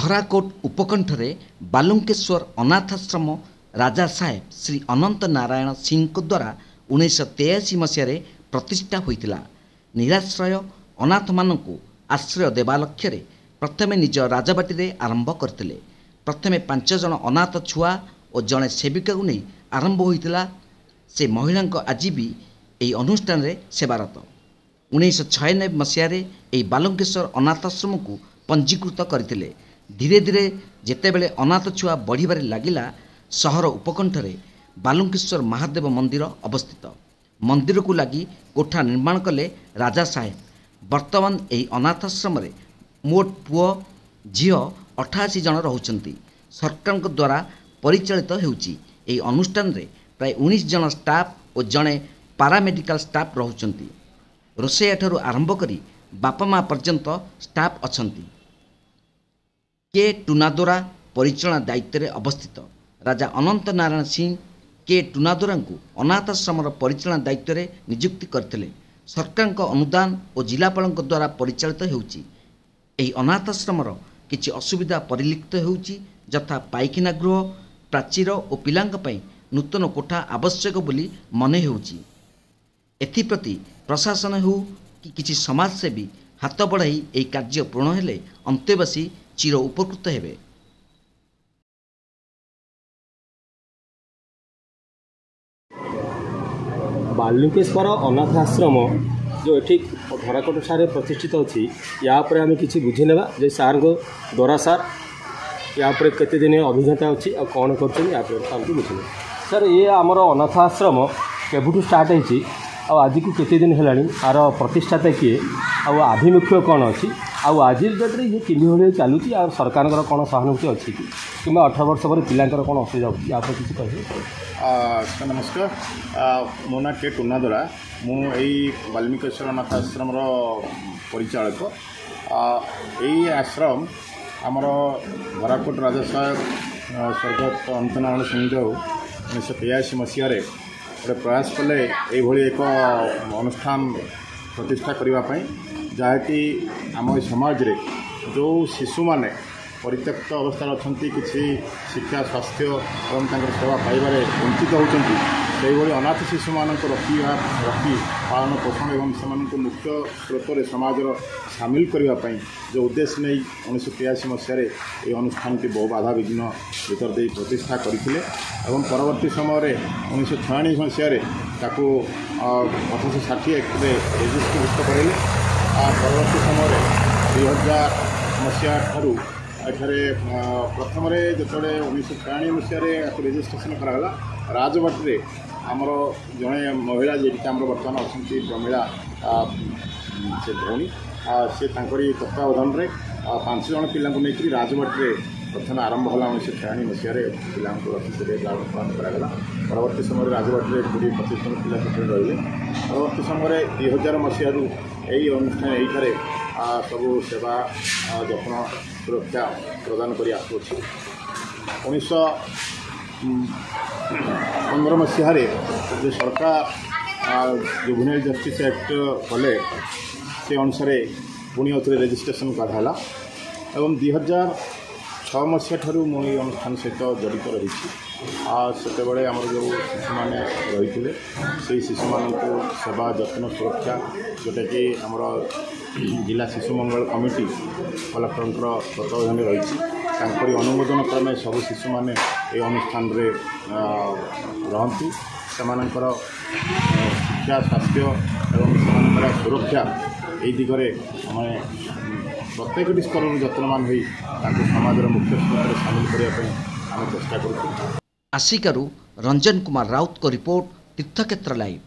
खराकोट उपकंठरे बालुंकेश्वर अनाथाश्रम राजा साहेब श्री अनंत नारायण सिंह द्वारा 1983 मसीह प्रतिष्ठा होइतिला। निराश्रय अनाथ मानकु आश्रय देवा लक्ष्य प्रथमे निज राजबाटी आरंभ करथिले। प्रथमे 5 जन अनाथ छुआ और जड़े सेविका को नहीं आरंभ होइतिला। से महिला आज भी यही अनुष्ठान रे सेवारत। 1996 मसीह बालुंकेश्वर अनाथाश्रम को पंजीकृत करथिले। धीरे धीरे जेतेबेले अनाथ छुआ बढ़िबारे लागिला, सहर उपकंठरे बालुंकेश्वर महादेव मंदिर अवस्थित। मंदिर को लगी कोठा निर्माण कले राजा साहेब। वर्तमान यही अनाथाश्रम रे मोट पुओ झीओ 88 जन रहउचंती। सरकार द्वारा परिचालित हेउची। यही अनुष्ठान रे प्राय 19 जन स्टाफ और जड़े पारामेडिकल स्टाफ रहउचंती। रोषैया ठारू आरंभ करी बापा माँ पर्यंत स्टाफ अछंती। के टुनादोरा परिचालना दायित्व में अवस्थित। राजा अनंत नारायण सिंह के टुनादोरा को अनाथाश्रम परिचालना दायित्व में नियुक्ति करथिले। सरकार अनुदान और जिलापाल द्वारा परिचालित हेउची। एही अनाथाश्रम किछि असुविधा परिलक्षित हेउची, यथा पायखाना गृह, प्राचीर और पिलांक पई नूतन कोठा आवश्यक बोली मने हेउची। एथिप्रति प्रशासन हो कि किछि समाजसेवी हाथ बढ़ाई एही कार्य पूर्ण हेले अंत्यवासी चिर उपकृत हेबे। बालुकेश्वर अनाथ आश्रम जो ये धराकोट सारे प्रतिष्ठित अच्छी, या आम कि बुझे ना जे सार को द्वारा सार या केते दिन अभिज्ञता अच्छी और कौन कर बुझे सर। ये आमर अनाथ आश्रम केबुठू स्टार्ट होती आज को केते दिन है आर प्रतिष्ठाता किए आभिमुख्य कौन अच्छी आज डेट्रे ये कि चलुची आ सरकार कौन सहानुभूति अच्छी कि 18 वर्ष पर पिलांकर कौन असुविधा होती आप किसी कहे। नमस्कार, मो ना के टुनादोरा। मुझे बाल्मीकेश्वर अनाथ आश्रम परिचालक। यही आश्रम आमर धराकोट राजा साहेब स्वर्गत अनंत नारायण सिंहदेव 1983 मसीह गोटे प्रयास कले ये एक अनुष्ठान प्रतिष्ठा करने जहाँकि आम समाज रे जो शिशु माने परित्यक्त अवस्था अच्छा किसी शिक्षा स्वास्थ्य और सेवा पाइबार वंचित होती से अनाथ शिशु मान रखी पालन पोषण और से मुख्य स्रोत समाज सामिल करने जो उद्देश्य नहीं 1983 मसीह ये अनुष्ठान की बहु बाधा विघ्न भीतर दे प्रतिष्ठा करते। परवर्ती समय 1996 मसीह 1860 एक्ट रेजिस्ट्रीभुक्त करें। परवर्ती समय 2000 मसीहा ठारू एठारे प्रथम जो 1996 मसीह रेजिस्ट्रेशन कराला राजबाटी आमर जड़े महिला जी आम बर्तमान अच्छा प्रमिला से भौणी सी तत्वावधान में 5 जन पिला नहीं राजबाटी प्रथम आरंभ है 1996 मसीह पिला रखी लालन पालन कराला। परवर्ती समय राजबाटी 20-25 जन पिला रही। परवर्ती समय 2000 मसीह यही अनुष्ठान यही सब सेवा जत्न सुरक्षा प्रदान कर 1915 मसीह जो सरकार जुवेनाइल जस्टिस एक्ट कले से अनुसार पुणी आउे रेजिस्ट्रेशन कराला। एवं 2006 मसीहा ठारू मुझे अनुष्ठान सहित जड़ित रही। से आमर जो शिशु मैंने रही से शिशु मान सेवा जत्न सुरक्षा जोटा कि आमर जिला शिशु मंगल कमिटी कलेक्टर तत्वावधान रही अनुमोदन क्रमे सब शिशु मैंने ये अनुष्ठान रहती से शिक्षा स्वास्थ्य और सुरक्षा यही दिगरे आम प्रत्येक स्तर जत्नवान हो समाज मुख्य स्रोत सामिल करने आम चेष्टा कर। आशिकारु रंजन कुमार राउत को रिपोर्ट तीर्थक्षेत्र लाइव।